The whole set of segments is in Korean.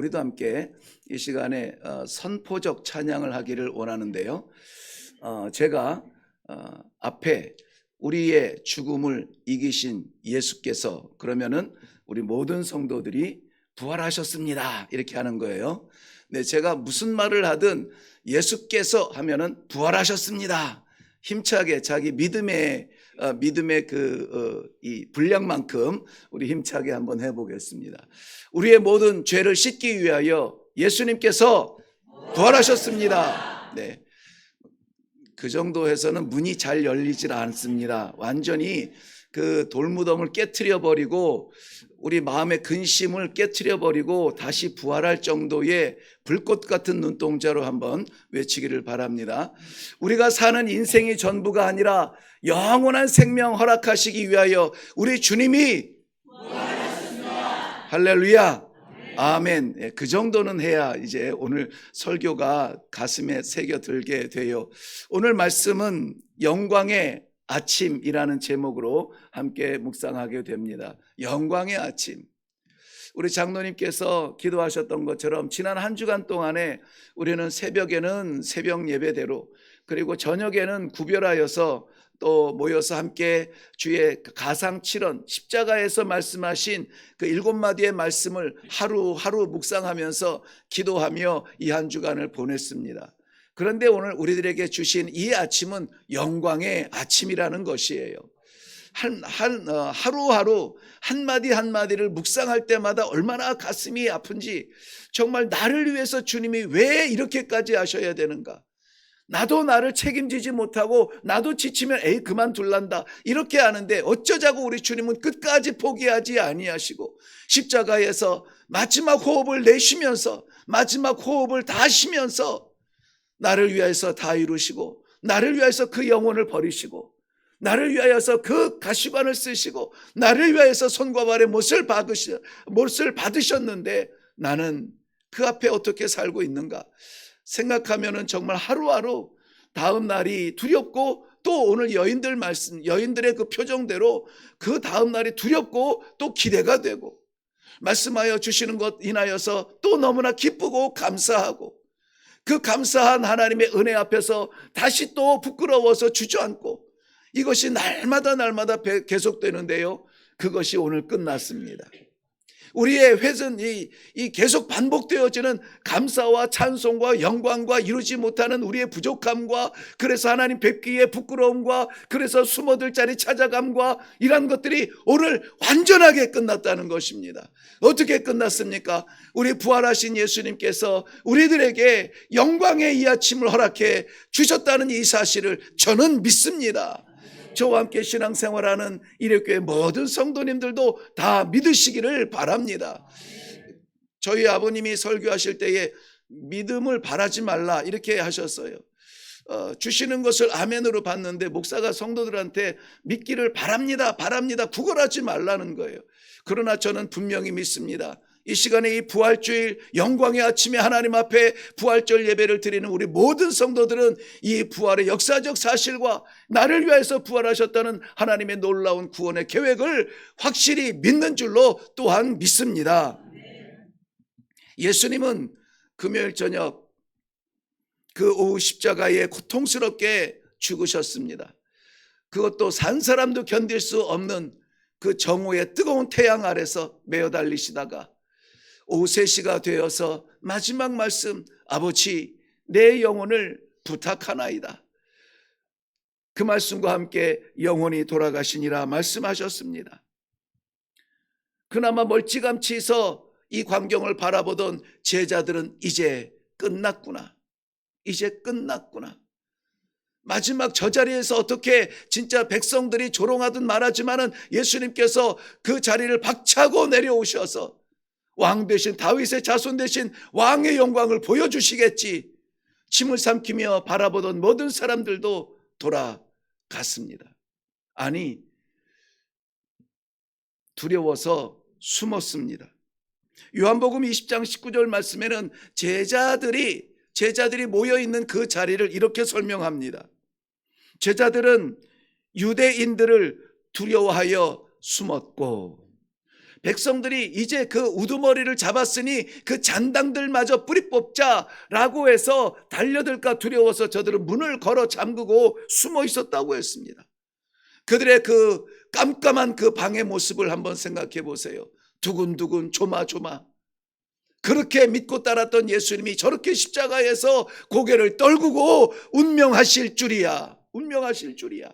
우리도 함께 이 시간에 선포적 찬양을 하기를 원하는데요. 제가 앞에 우리의 죽음을 이기신 예수께서, 그러면은 우리 모든 성도들이 부활하셨습니다 이렇게 하는 거예요. 네, 제가 무슨 말을 하든 예수께서 하면은 부활하셨습니다, 힘차게 자기 믿음의 이 분량만큼 우리 힘차게 한번 해보겠습니다. 우리의 모든 죄를 씻기 위하여 예수님께서 부활하셨습니다. 네, 그 정도 해서는 문이 잘 열리질 않습니다. 완전히 그 돌무덤을 깨트려 버리고 우리 마음의 근심을 깨트려 버리고 다시 부활할 정도의 불꽃 같은 눈동자로 한번 외치기를 바랍니다. 우리가 사는 인생이 전부가 아니라 영원한 생명 허락하시기 위하여 우리 주님이 부활하셨습니다. 할렐루야. 아멘. 그 정도는 해야 이제 오늘 설교가 가슴에 새겨들게 돼요. 오늘 말씀은 영광의 아침이라는 제목으로 함께 묵상하게 됩니다. 영광의 아침. 우리 장로님께서 기도하셨던 것처럼 지난 한 주간 동안에 우리는 새벽에는 새벽 예배대로, 그리고 저녁에는 구별하여서 또 모여서 함께 주의 가상칠언 십자가에서 말씀하신 그 7마디의 말씀을 하루하루 묵상하면서 기도하며 이 한 주간을 보냈습니다. 그런데 오늘 우리들에게 주신 이 아침은 영광의 아침이라는 것이에요. 하루하루 한마디 한마디를 묵상할 때마다 얼마나 가슴이 아픈지, 정말 나를 위해서 주님이 왜 이렇게까지 하셔야 되는가, 나도 나를 책임지지 못하고 나도 지치면 에이 그만둘란다 이렇게 하는데 어쩌자고 우리 주님은 끝까지 포기하지 아니하시고 십자가에서 마지막 호흡을 내쉬면서 마지막 호흡을 다 쉬면서 나를 위해서 다 이루시고, 나를 위해서 그 영혼을 버리시고, 나를 위하여서 그 가시관을 쓰시고, 나를 위하여서 손과 발에 못을 받으셨는데 나는 그 앞에 어떻게 살고 있는가 생각하면은 정말 하루하루 다음 날이 두렵고, 또 오늘 여인들의 그 표정대로 그 다음 날이 두렵고 또 기대가 되고, 말씀하여 주시는 것 인하여서 또 너무나 기쁘고 감사하고, 그 감사한 하나님의 은혜 앞에서 다시 또 부끄러워서 주저앉고, 이것이 날마다 계속되는데요, 그것이 오늘 끝났습니다. 우리의 회전이 계속 반복되어지는 감사와 찬송과 영광과 이루지 못하는 우리의 부족함과, 그래서 하나님 뵙기에 부끄러움과, 그래서 숨어들 자리 찾아감과, 이런 것들이 오늘 완전하게 끝났다는 것입니다. 어떻게 끝났습니까? 우리 부활하신 예수님께서 우리들에게 영광의 이 아침을 허락해 주셨다는 이 사실을 저는 믿습니다. 저와 함께 신앙생활하는 이력교회 모든 성도님들도 다 믿으시기를 바랍니다. 저희 아버님이 설교하실 때에 믿음을 바라지 말라 이렇게 하셨어요. 주시는 것을 아멘으로 받는데 목사가 성도들한테 믿기를 바랍니다 구걸하지 말라는 거예요. 그러나 저는 분명히 믿습니다. 이 시간에 이 부활주일 영광의 아침에 하나님 앞에 부활절 예배를 드리는 우리 모든 성도들은 이 부활의 역사적 사실과 나를 위해서 부활하셨다는 하나님의 놀라운 구원의 계획을 확실히 믿는 줄로 또한 믿습니다. 예수님은 금요일 저녁 그 오후 십자가에 고통스럽게 죽으셨습니다. 그것도 산 사람도 견딜 수 없는 그 정오의 뜨거운 태양 아래서 매어 달리시다가 오후 3시가 되어서 마지막 말씀, 아버지 내 영혼을 부탁하나이다, 그 말씀과 함께 영혼이 돌아가시니라 말씀하셨습니다. 그나마 멀찌감치서 이 광경을 바라보던 제자들은 이제 끝났구나, 마지막 저 자리에서 어떻게 진짜 백성들이 조롱하듯 말하지만은 예수님께서 그 자리를 박차고 내려오셔서 왕 대신 다윗의 자손 대신 왕의 영광을 보여주시겠지, 침을 삼키며 바라보던 모든 사람들도 돌아갔습니다. 아니, 두려워서 숨었습니다. 요한복음 20장 19절 말씀에는 제자들이 모여있는 그 자리를 이렇게 설명합니다. 제자들은 유대인들을 두려워하여 숨었고 백성들이 이제 그 우두머리를 잡았으니 그 잔당들마저 뿌리 뽑자라고 해서 달려들까 두려워서 저들은 문을 걸어 잠그고 숨어 있었다고 했습니다. 그들의 그 깜깜한 그 방의 모습을 한번 생각해 보세요. 두근두근 조마조마. 그렇게 믿고 따랐던 예수님이 저렇게 십자가에서 고개를 떨구고 운명하실 줄이야. 운명하실 줄이야.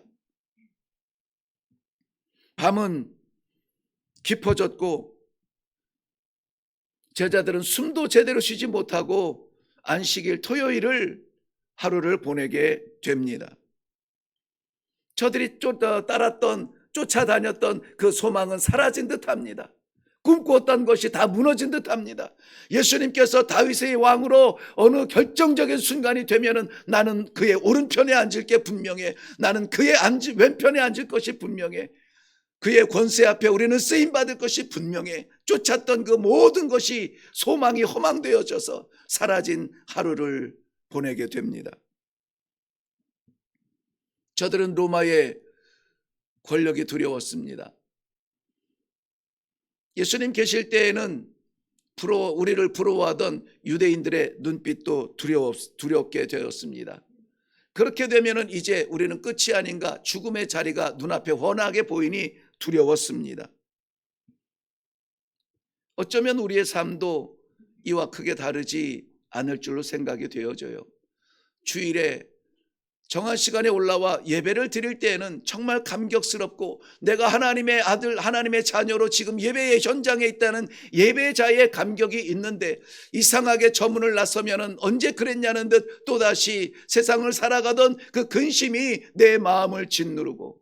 밤은 깊어졌고 제자들은 숨도 제대로 쉬지 못하고 안식일 토요일을 하루를 보내게 됩니다. 저들이 쫓아다녔던 그 소망은 사라진 듯합니다. 꿈꾸었던 것이 다 무너진 듯합니다. 예수님께서 다윗의 왕으로 어느 결정적인 순간이 되면은 나는 그의 오른편에 앉을 게 분명해. 나는 그의 왼편에 앉을 것이 분명해. 그의 권세 앞에 우리는 쓰임받을 것이 분명해. 쫓았던 그 모든 것이 소망이 허망되어져서 사라진 하루를 보내게 됩니다. 저들은 로마의 권력이 두려웠습니다. 예수님 계실 때에는 우리를 부러워하던 유대인들의 눈빛도 두렵게 되었습니다. 그렇게 되면은 이제 우리는 끝이 아닌가, 죽음의 자리가 눈앞에 훤하게 보이니 두려웠습니다. 어쩌면 우리의 삶도 이와 크게 다르지 않을 줄로 생각이 되어져요. 주일에 정한 시간에 올라와 예배를 드릴 때에는 정말 감격스럽고 내가 하나님의 아들, 하나님의 자녀로 지금 예배의 현장에 있다는 예배자의 감격이 있는데 이상하게 저 문을 나서면은 언제 그랬냐는 듯 또다시 세상을 살아가던 그 근심이 내 마음을 짓누르고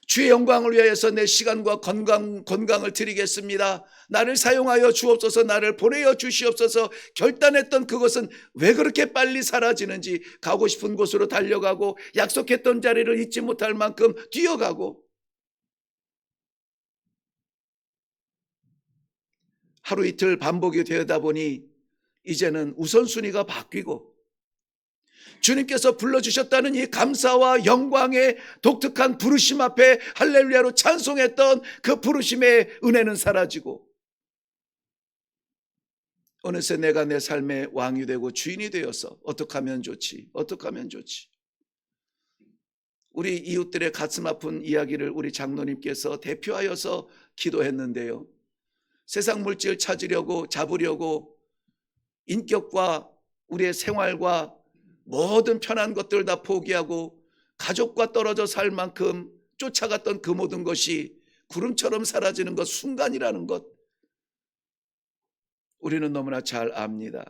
주의 영광을 위하여서 내 시간과 건강을 드리겠습니다. 나를 사용하여 주옵소서, 나를 보내어 주시옵소서 결단했던 그것은 왜 그렇게 빨리 사라지는지, 가고 싶은 곳으로 달려가고 약속했던 자리를 잊지 못할 만큼 뛰어가고 하루 이틀 반복이 되다 보니 이제는 우선순위가 바뀌고 주님께서 불러주셨다는 이 감사와 영광의 독특한 부르심 앞에 할렐루야로 찬송했던 그 부르심의 은혜는 사라지고 어느새 내가 내 삶의 왕이 되고 주인이 되어서 어떻게 하면 좋지? 어떻게 하면 좋지? 우리 이웃들의 가슴 아픈 이야기를 우리 장로님께서 대표하여서 기도했는데요. 세상 물질 찾으려고 잡으려고 인격과 우리의 생활과 모든 편한 것들 다 포기하고 가족과 떨어져 살 만큼 쫓아갔던 그 모든 것이 구름처럼 사라지는 것, 순간이라는 것 우리는 너무나 잘 압니다.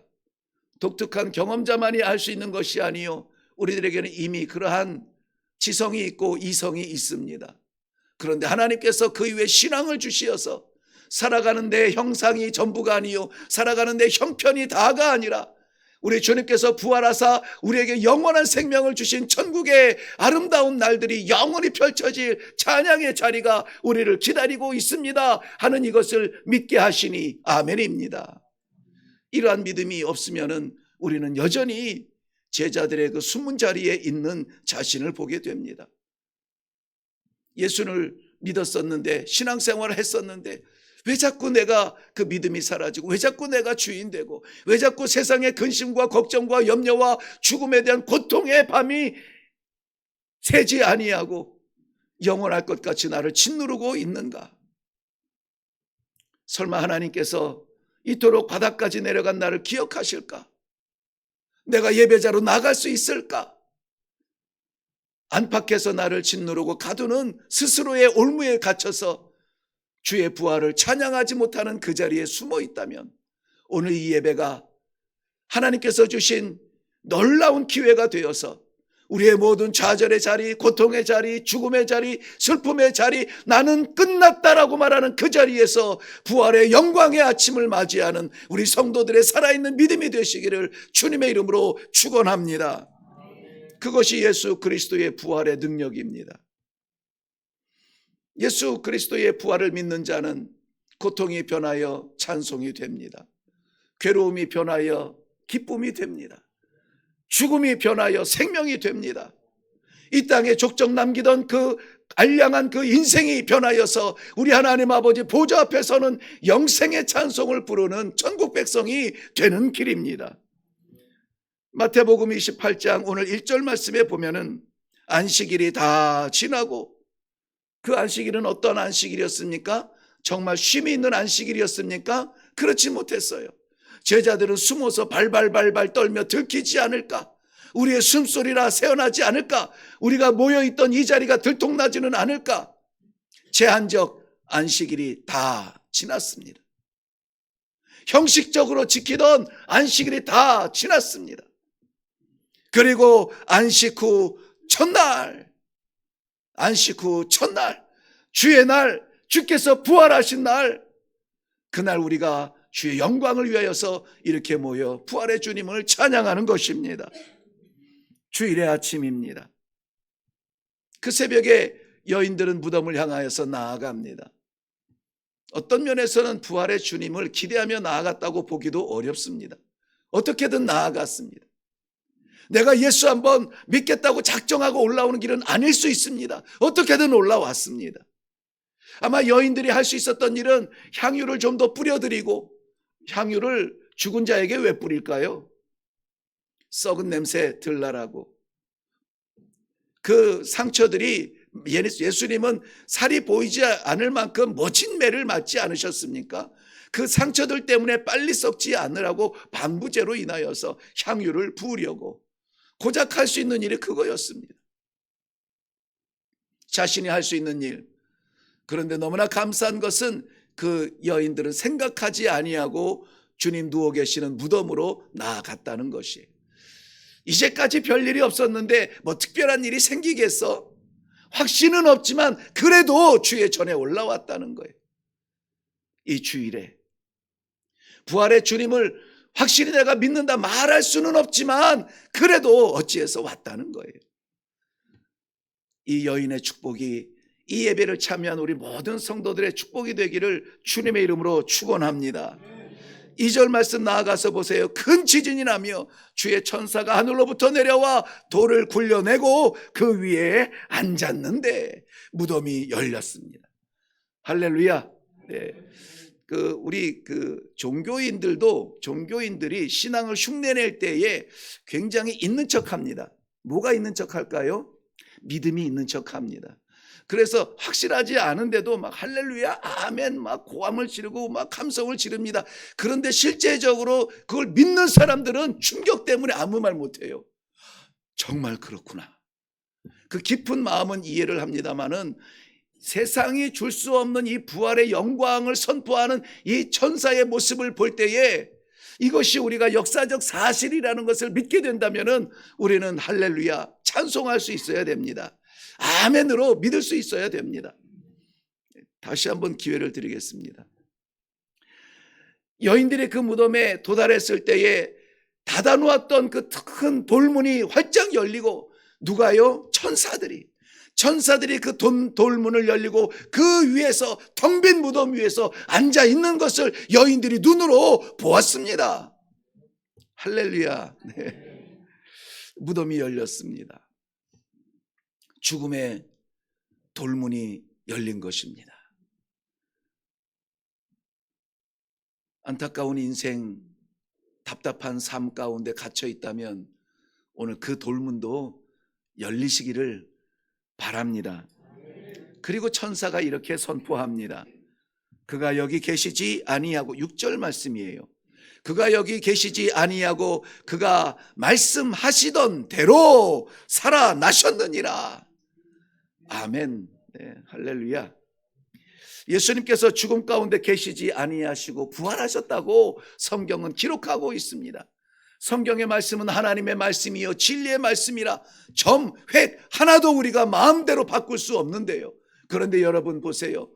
독특한 경험자만이 알 수 있는 것이 아니요, 우리들에게는 이미 그러한 지성이 있고 이성이 있습니다. 그런데 하나님께서 그 이후에 신앙을 주시어서 살아가는 데 형상이 전부가 아니요, 살아가는 데 형편이 다가 아니라 우리 주님께서 부활하사 우리에게 영원한 생명을 주신 천국의 아름다운 날들이 영원히 펼쳐질 찬양의 자리가 우리를 기다리고 있습니다 하는 이것을 믿게 하시니 아멘입니다. 이러한 믿음이 없으면은 우리는 여전히 제자들의 그 숨은 자리에 있는 자신을 보게 됩니다. 예수를 믿었었는데, 신앙생활을 했었는데 왜 자꾸 내가 그 믿음이 사라지고, 왜 자꾸 내가 주인 되고, 왜 자꾸 세상의 근심과 걱정과 염려와 죽음에 대한 고통의 밤이 새지 아니하고 영원할 것 같이 나를 짓누르고 있는가? 설마 하나님께서 이토록 바닥까지 내려간 나를 기억하실까? 내가 예배자로 나갈 수 있을까? 안팎에서 나를 짓누르고 가두는 스스로의 올무에 갇혀서 주의 부활을 찬양하지 못하는 그 자리에 숨어 있다면 오늘 이 예배가 하나님께서 주신 놀라운 기회가 되어서 우리의 모든 좌절의 자리, 고통의 자리, 죽음의 자리, 슬픔의 자리, 나는 끝났다라고 말하는 그 자리에서 부활의 영광의 아침을 맞이하는 우리 성도들의 살아있는 믿음이 되시기를 주님의 이름으로 축원합니다. 그것이 예수 그리스도의 부활의 능력입니다. 예수 그리스도의 부활을 믿는 자는 고통이 변하여 찬송이 됩니다. 괴로움이 변하여 기쁨이 됩니다. 죽음이 변하여 생명이 됩니다. 이 땅에 족적 남기던 그 알량한 그 인생이 변하여서 우리 하나님 아버지 보좌 앞에서는 영생의 찬송을 부르는 천국 백성이 되는 길입니다. 마태복음 28장 오늘 1절 말씀에 보면은 안식일이 다 지나고, 그 안식일은 어떤 안식일이었습니까? 정말 쉼이 있는 안식일이었습니까? 그렇지 못했어요. 제자들은 숨어서 발발발발 떨며 들키지 않을까? 우리의 숨소리라 새어나지 않을까? 우리가 모여있던 이 자리가 들통나지는 않을까? 제한적 안식일이 다 지났습니다. 형식적으로 지키던 안식일이 다 지났습니다. 그리고 안식 후 첫날, 주의 날, 주께서 부활하신 날, 그날 우리가 주의 영광을 위하여서 이렇게 모여 부활의 주님을 찬양하는 것입니다. 주일의 아침입니다. 그 새벽에 여인들은 무덤을 향하여서 나아갑니다. 어떤 면에서는 부활의 주님을 기대하며 나아갔다고 보기도 어렵습니다. 어떻게든 나아갔습니다. 내가 예수 한번 믿겠다고 작정하고 올라오는 길은 아닐 수 있습니다. 어떻게든 올라왔습니다. 아마 여인들이 할 수 있었던 일은 향유를 좀 더 뿌려드리고, 향유를 죽은 자에게 왜 뿌릴까요? 썩은 냄새 들라라고. 그 상처들이, 예수님은 살이 보이지 않을 만큼 멋진 매를 맞지 않으셨습니까? 그 상처들 때문에 빨리 썩지 않으라고 방부제로 인하여서 향유를 부으려고 고작 할 수 있는 일이 그거였습니다. 자신이 할 수 있는 일. 그런데 너무나 감사한 것은 그 여인들은 생각하지 아니하고 주님 누워 계시는 무덤으로 나아갔다는 것이에요. 이제까지 별일이 없었는데 뭐 특별한 일이 생기겠어? 확신은 없지만 그래도 주의 전에 올라왔다는 거예요. 이 주일에 부활의 주님을 확실히 내가 믿는다 말할 수는 없지만 그래도 어찌해서 왔다는 거예요. 이 여인의 축복이 이 예배를 참여한 우리 모든 성도들의 축복이 되기를 주님의 이름으로 축원합니다. 2절 말씀 나아가서 보세요. 큰 지진이 나며 주의 천사가 하늘로부터 내려와 돌을 굴려내고 그 위에 앉았는데 무덤이 열렸습니다. 할렐루야. 네. 우리 종교인들이 신앙을 흉내낼 때에 굉장히 있는 척합니다. 뭐가 있는 척할까요? 믿음이 있는 척합니다. 그래서 확실하지 않은데도 막 할렐루야, 아멘, 막 고함을 지르고 막 감성을 지릅니다. 그런데 실제적으로 그걸 믿는 사람들은 충격 때문에 아무 말 못해요. 정말 그렇구나. 그 깊은 마음은 이해를 합니다만은 세상이 줄 수 없는 이 부활의 영광을 선포하는 이 천사의 모습을 볼 때에 이것이 우리가 역사적 사실이라는 것을 믿게 된다면은 우리는 할렐루야 찬송할 수 있어야 됩니다. 아멘으로 믿을 수 있어야 됩니다. 다시 한번 기회를 드리겠습니다. 여인들이 그 무덤에 도달했을 때에 닫아놓았던 그 큰 돌문이 활짝 열리고, 누가요? 천사들이 그 돌문을 열리고 그 위에서, 텅 빈 무덤 위에서 앉아 있는 것을 여인들이 눈으로 보았습니다. 할렐루야. 네. 무덤이 열렸습니다. 죽음의 돌문이 열린 것입니다. 안타까운 인생, 답답한 삶 가운데 갇혀 있다면 오늘 그 돌문도 열리시기를 바랍니다. 그리고 천사가 이렇게 선포합니다. 그가 여기 계시지 아니하고, 6절 말씀이에요. 그가 여기 계시지 아니하고 그가 말씀하시던 대로 살아나셨느니라. 아멘. 네, 할렐루야. 예수님께서 죽음 가운데 계시지 아니하시고 부활하셨다고 성경은 기록하고 있습니다. 성경의 말씀은 하나님의 말씀이요 진리의 말씀이라 점, 획 하나도 우리가 마음대로 바꿀 수 없는데요. 그런데 여러분 보세요.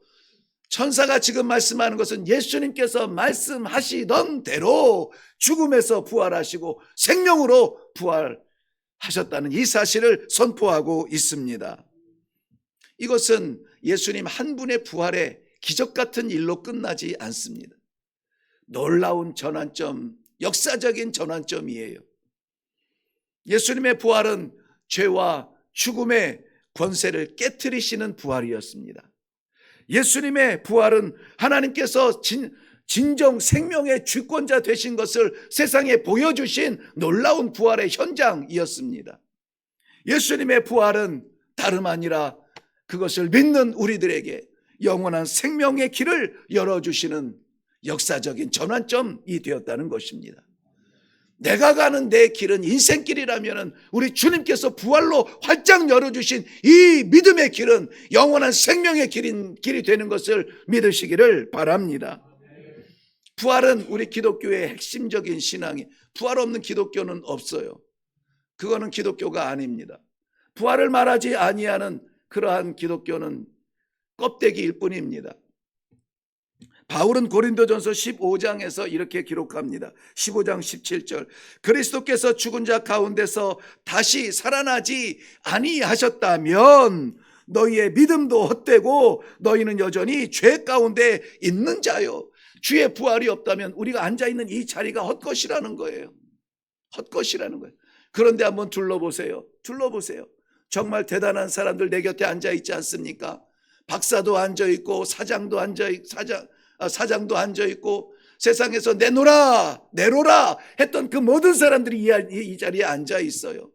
천사가 지금 말씀하는 것은 예수님께서 말씀하시던 대로 죽음에서 부활하시고 생명으로 부활하셨다는 이 사실을 선포하고 있습니다. 이것은 예수님 한 분의 부활의 기적 같은 일로 끝나지 않습니다. 놀라운 전환점, 역사적인 전환점이에요. 예수님의 부활은 죄와 죽음의 권세를 깨트리시는 부활이었습니다. 예수님의 부활은 하나님께서 진정 생명의 주권자 되신 것을 세상에 보여주신 놀라운 부활의 현장이었습니다. 예수님의 부활은 다름 아니라 그것을 믿는 우리들에게 영원한 생명의 길을 열어주시는 역사적인 전환점이 되었다는 것입니다. 내가 가는 내 길은 인생길이라면 우리 주님께서 부활로 활짝 열어주신 이 믿음의 길은 영원한 생명의 길이 되는 것을 믿으시기를 바랍니다. 부활은 우리 기독교의 핵심적인 신앙이, 부활 없는 기독교는 없어요. 그거는 기독교가 아닙니다. 부활을 말하지 아니하는 그러한 기독교는 껍데기일 뿐입니다. 바울은 고린도전서 15장에서 이렇게 기록합니다. 15장 17절. 그리스도께서 죽은 자 가운데서 다시 살아나지 아니하셨다면 너희의 믿음도 헛되고 너희는 여전히 죄 가운데 있는 자요. 주의 부활이 없다면 우리가 앉아있는 이 자리가 헛것이라는 거예요. 헛것이라는 거예요. 그런데 한번 둘러보세요. 정말 대단한 사람들 내 곁에 앉아있지 않습니까? 박사도 앉아있고 사장도 앉아있고 세상에서 내노라 했던 그 모든 사람들이 이 자리에 앉아있어요.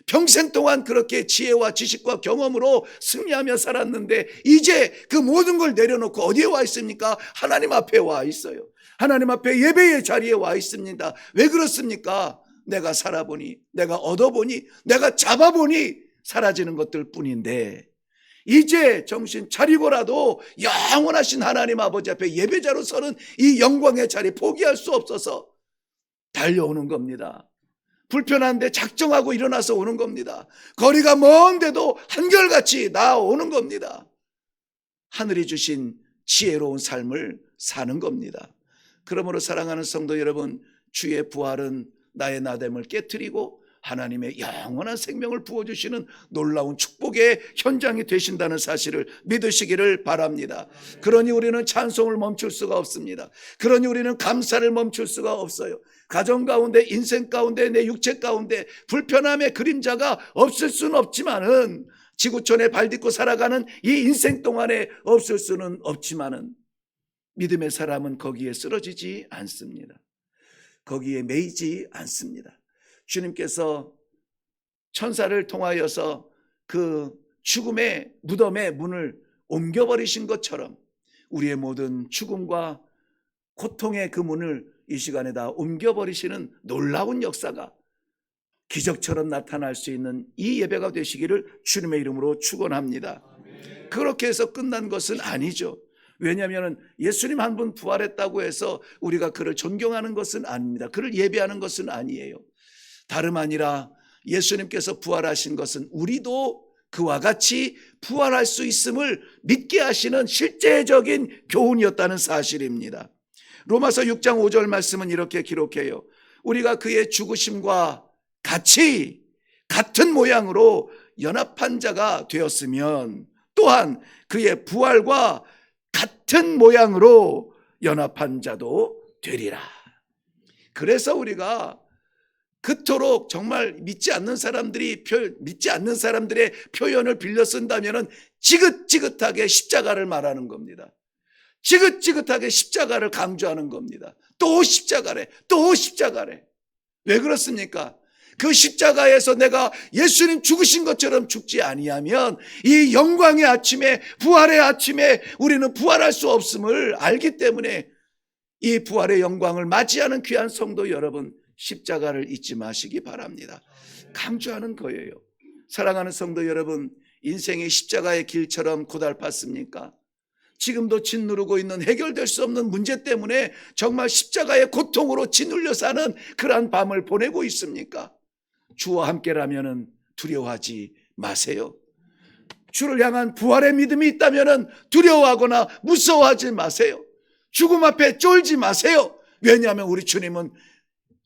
평생 동안 그렇게 지혜와 지식과 경험으로 승리하며 살았는데 이제 그 모든 걸 내려놓고 어디에 와 있습니까? 하나님 앞에 와 있어요. 하나님 앞에 예배의 자리에 와 있습니다. 왜 그렇습니까? 내가 살아보니, 내가 얻어보니, 내가 잡아보니 사라지는 것들 뿐인데 이제 정신 차리고라도 영원하신 하나님 아버지 앞에 예배자로 서는 이 영광의 자리 포기할 수 없어서 달려오는 겁니다. 불편한데 작정하고 일어나서 오는 겁니다. 거리가 먼데도 한결같이 나오는 겁니다. 하늘이 주신 지혜로운 삶을 사는 겁니다. 그러므로 사랑하는 성도 여러분, 주의 부활은 나의 나됨을 깨트리고 하나님의 영원한 생명을 부어주시는 놀라운 축복의 현장이 되신다는 사실을 믿으시기를 바랍니다. 그러니 우리는 찬송을 멈출 수가 없습니다. 그러니 우리는 감사를 멈출 수가 없어요. 가정 가운데, 인생 가운데, 내 육체 가운데 불편함의 그림자가 없을 수는 없지만은, 지구촌에 발 딛고 살아가는 이 인생 동안에 없을 수는 없지만은 믿음의 사람은 거기에 쓰러지지 않습니다. 거기에 매이지 않습니다. 주님께서 천사를 통하여서 그 죽음의 무덤의 문을 옮겨버리신 것처럼 우리의 모든 죽음과 고통의 그 문을 이 시간에 다 옮겨버리시는 놀라운 역사가 기적처럼 나타날 수 있는 이 예배가 되시기를 주님의 이름으로 축원합니다. 그렇게 해서 끝난 것은 아니죠. 왜냐하면 예수님 한 분 부활했다고 해서 우리가 그를 존경하는 것은 아닙니다. 그를 예배하는 것은 아니에요. 다름 아니라 예수님께서 부활하신 것은 우리도 그와 같이 부활할 수 있음을 믿게 하시는 실제적인 교훈이었다는 사실입니다. 로마서 6장 5절 말씀은 이렇게 기록해요. 우리가 그의 죽으심과 같이 같은 모양으로 연합한 자가 되었으면 또한 그의 부활과 같은 모양으로 연합한 자도 되리라. 그래서 우리가 그토록 정말 믿지 않는 사람들의 표현을 빌려 쓴다면 지긋지긋하게 십자가를 말하는 겁니다. 지긋지긋하게 십자가를 강조하는 겁니다. 또 십자가래. 왜 그렇습니까? 그 십자가에서 내가 예수님 죽으신 것처럼 죽지 아니하면 이 영광의 아침에, 부활의 아침에 우리는 부활할 수 없음을 알기 때문에 이 부활의 영광을 맞이하는 귀한 성도 여러분, 십자가를 잊지 마시기 바랍니다. 강조하는 거예요. 사랑하는 성도 여러분, 인생이 십자가의 길처럼 고달팠습니까? 지금도 짓누르고 있는 해결될 수 없는 문제 때문에 정말 십자가의 고통으로 짓눌려 사는 그러한 밤을 보내고 있습니까? 주와 함께라면 두려워하지 마세요. 주를 향한 부활의 믿음이 있다면 두려워하거나 무서워하지 마세요. 죽음 앞에 쫄지 마세요. 왜냐하면 우리 주님은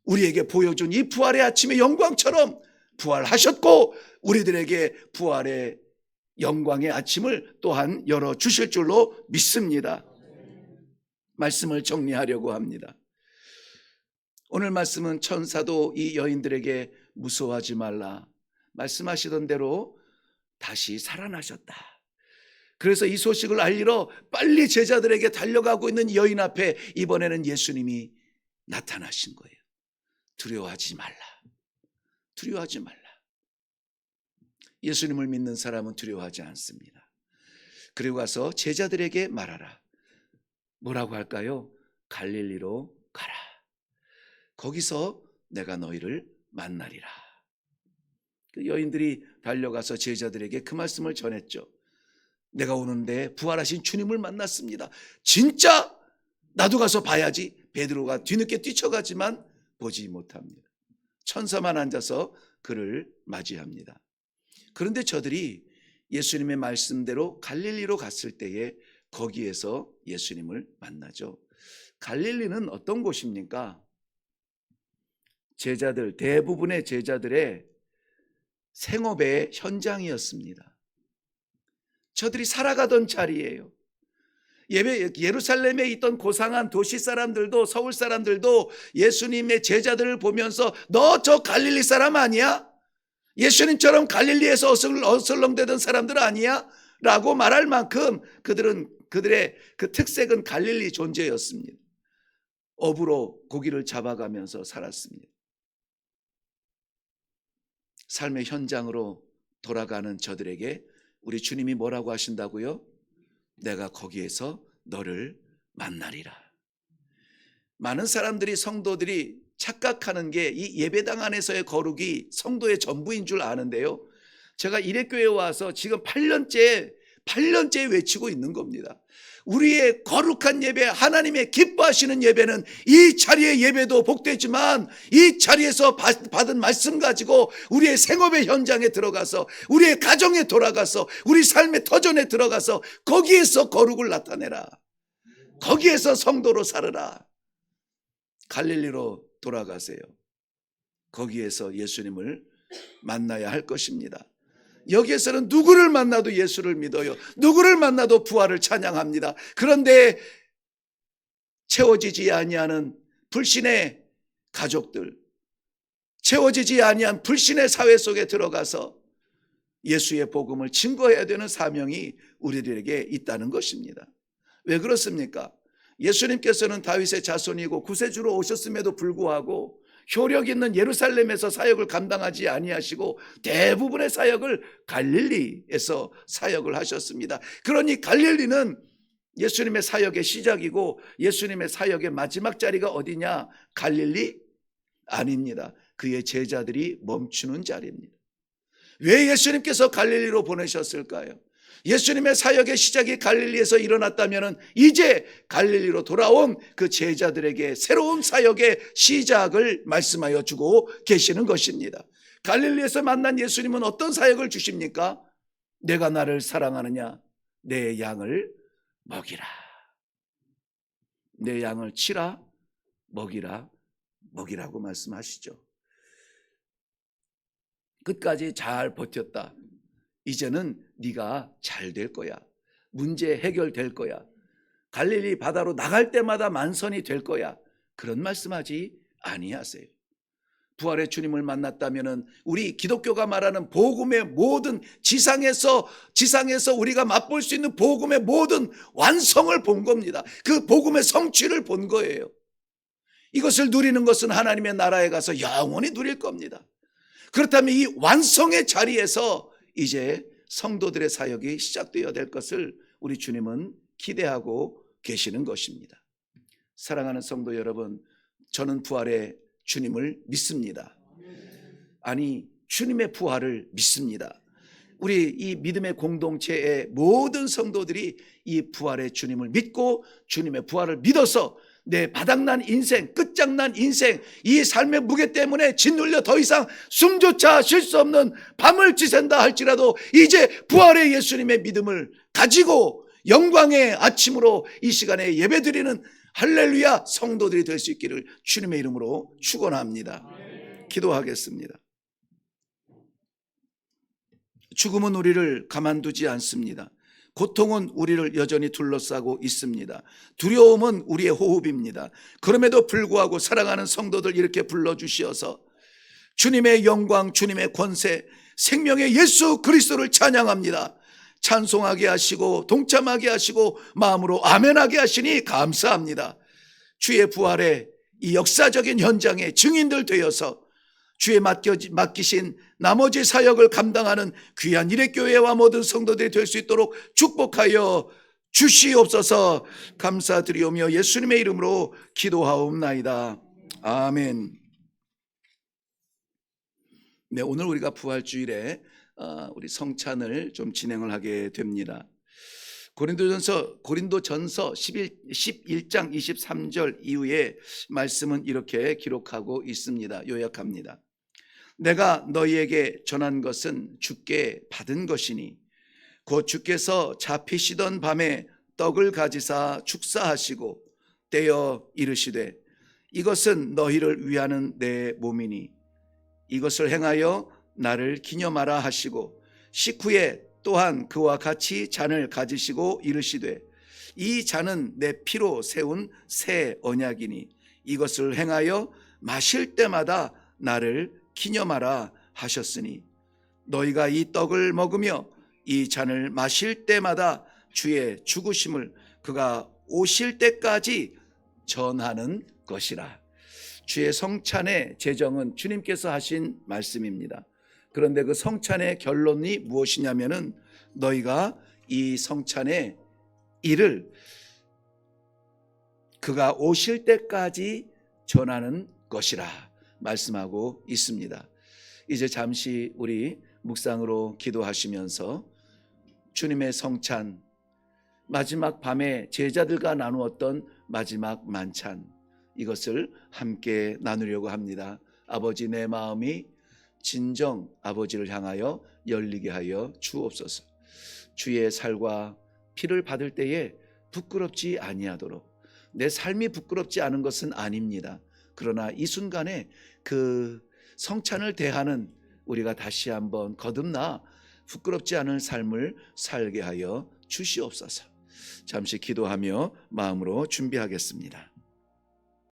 우리에게 보여준 이 부활의 아침의 영광처럼 부활하셨고 우리들에게 부활의 영광의 아침을 또한 열어주실 줄로 믿습니다. 말씀을 정리하려고 합니다. 오늘 말씀은 천사도 이 여인들에게 무서워하지 말라 말씀하시던 대로 다시 살아나셨다. 그래서 이 소식을 알리러 빨리 제자들에게 달려가고 있는 여인 앞에 이번에는 예수님이 나타나신 거예요. 두려워하지 말라. 두려워하지 말라. 예수님을 믿는 사람은 두려워하지 않습니다. 그리고 가서 제자들에게 말하라. 뭐라고 할까요? 갈릴리로 가라. 거기서 내가 너희를 만나리라. 그 여인들이 달려가서 제자들에게 그 말씀을 전했죠. 내가 오는데 부활하신 주님을 만났습니다. 진짜 나도 가서 봐야지. 베드로가 뒤늦게 뛰쳐가지만 보지 못합니다. 천사만 앉아서 그를 맞이합니다. 그런데 저들이 예수님의 말씀대로 갈릴리로 갔을 때에 거기에서 예수님을 만나죠. 갈릴리는 어떤 곳입니까? 제자들, 대부분의 제자들의 생업의 현장이었습니다. 저들이 살아가던 자리예요. 예루살렘에 있던 고상한 도시 사람들도, 서울 사람들도 예수님의 제자들을 보면서 너 저 갈릴리 사람 아니야? 예수님처럼 갈릴리에서 어슬렁대던 사람들 아니야? 라고 말할 만큼 그들의 그 특색은 갈릴리 존재였습니다. 업으로 고기를 잡아가면서 살았습니다. 삶의 현장으로 돌아가는 저들에게 우리 주님이 뭐라고 하신다고요? 내가 거기에서 너를 만나리라. 많은 사람들이, 성도들이 착각하는 게 이 예배당 안에서의 거룩이 성도의 전부인 줄 아는데요, 제가 이레교회에 와서 지금 8년째 외치고 있는 겁니다. 우리의 거룩한 예배, 하나님의 기뻐하시는 예배는 이 자리의 예배도 복되지만 이 자리에서 받은 말씀 가지고 우리의 생업의 현장에 들어가서, 우리의 가정에 돌아가서, 우리 삶의 터전에 들어가서 거기에서 거룩을 나타내라. 거기에서 성도로 살아라. 갈릴리로 돌아가세요. 거기에서 예수님을 만나야 할 것입니다. 여기에서는 누구를 만나도 예수를 믿어요. 누구를 만나도 부활을 찬양합니다. 그런데 채워지지 아니하는 불신의 가족들, 채워지지 아니한 불신의 사회 속에 들어가서 예수의 복음을 증거해야 되는 사명이 우리들에게 있다는 것입니다. 왜 그렇습니까? 예수님께서는 다윗의 자손이고 구세주로 오셨음에도 불구하고 효력 있는 예루살렘에서 사역을 감당하지 아니하시고 대부분의 사역을 갈릴리에서 사역을 하셨습니다. 그러니 갈릴리는 예수님의 사역의 시작이고 예수님의 사역의 마지막 자리가 어디냐? 갈릴리? 아닙니다. 그의 제자들이 멈추는 자리입니다. 왜 예수님께서 갈릴리로 보내셨을까요? 예수님의 사역의 시작이 갈릴리에서 일어났다면 이제 갈릴리로 돌아온 그 제자들에게 새로운 사역의 시작을 말씀하여 주고 계시는 것입니다. 갈릴리에서 만난 예수님은 어떤 사역을 주십니까? 내가 나를 사랑하느냐? 내 양을 먹이라. 내 양을 치라, 먹이라, 먹이라고 말씀하시죠. 끝까지 잘 버텼다. 이제는 네가 잘 될 거야. 문제 해결될 거야. 갈릴리 바다로 나갈 때마다 만선이 될 거야. 그런 말씀하지 아니하세요. 부활의 주님을 만났다면 우리 기독교가 말하는 복음의 모든 지상에서 우리가 맛볼 수 있는 복음의 모든 완성을 본 겁니다. 그 복음의 성취를 본 거예요. 이것을 누리는 것은 하나님의 나라에 가서 영원히 누릴 겁니다. 그렇다면 이 완성의 자리에서 이제 성도들의 사역이 시작되어야 될 것을 우리 주님은 기대하고 계시는 것입니다. 사랑하는 성도 여러분, 저는 부활의 주님을 믿습니다. 아니, 주님의 부활을 믿습니다. 우리 이 믿음의 공동체의 모든 성도들이 이 부활의 주님을 믿고 주님의 부활을 믿어서 내 바닥난 인생, 끝장난 인생, 이 삶의 무게 때문에 짓눌려 더 이상 숨조차 쉴 수 없는 밤을 지샌다 할지라도 이제 부활의 예수님의 믿음을 가지고 영광의 아침으로 이 시간에 예배드리는 할렐루야 성도들이 될 수 있기를 주님의 이름으로 축원합니다. 기도하겠습니다. 죽음은 우리를 가만두지 않습니다. 고통은 우리를 여전히 둘러싸고 있습니다. 두려움은 우리의 호흡입니다. 그럼에도 불구하고 사랑하는 성도들 이렇게 불러주시어서 주님의 영광, 주님의 권세, 생명의 예수 그리스도를 찬양합니다. 찬송하게 하시고 동참하게 하시고 마음으로 아멘하게 하시니 감사합니다. 주의 부활의 이 역사적인 현장에 증인들 되어서 주의 맡기신 나머지 사역을 감당하는 귀한 일회교회와 모든 성도들이 될 수 있도록 축복하여 주시옵소서. 감사드리오며 예수님의 이름으로 기도하옵나이다. 아멘. 네, 오늘 우리가 부활주일에 우리 성찬을 좀 진행을 하게 됩니다. 고린도전서 11장 23절 이후에 말씀은 이렇게 기록하고 있습니다. 요약합니다. 내가 너희에게 전한 것은 주께 받은 것이니 곧 주께서 잡히시던 밤에 떡을 가지사 축사하시고 떼어 이르시되 이것은 너희를 위하는 내 몸이니 이것을 행하여 나를 기념하라 하시고 식후에 또한 그와 같이 잔을 가지시고 이르시되 이 잔은 내 피로 세운 새 언약이니 이것을 행하여 마실 때마다 나를 기념하라 하셨으니 너희가 이 떡을 먹으며 이 잔을 마실 때마다 주의 죽으심을 그가 오실 때까지 전하는 것이라. 주의 성찬의 제정은 주님께서 하신 말씀입니다. 그런데 그 성찬의 결론이 무엇이냐면은 너희가 이 성찬의 일을 그가 오실 때까지 전하는 것이라 말씀하고 있습니다. 이제 잠시 우리 묵상으로 기도하시면서 주님의 성찬, 마지막 밤에 제자들과 나누었던 마지막 만찬, 이것을 함께 나누려고 합니다. 아버지, 내 마음이 진정 아버지를 향하여 열리게 하여 주옵소서. 주의 살과 피를 받을 때에 부끄럽지 아니하도록, 내 삶이 부끄럽지 않은 것은 아닙니다. 그러나 이 순간에 그 성찬을 대하는 우리가 다시 한번 거듭나 부끄럽지 않은 삶을 살게 하여 주시옵소서. 잠시 기도하며 마음으로 준비하겠습니다.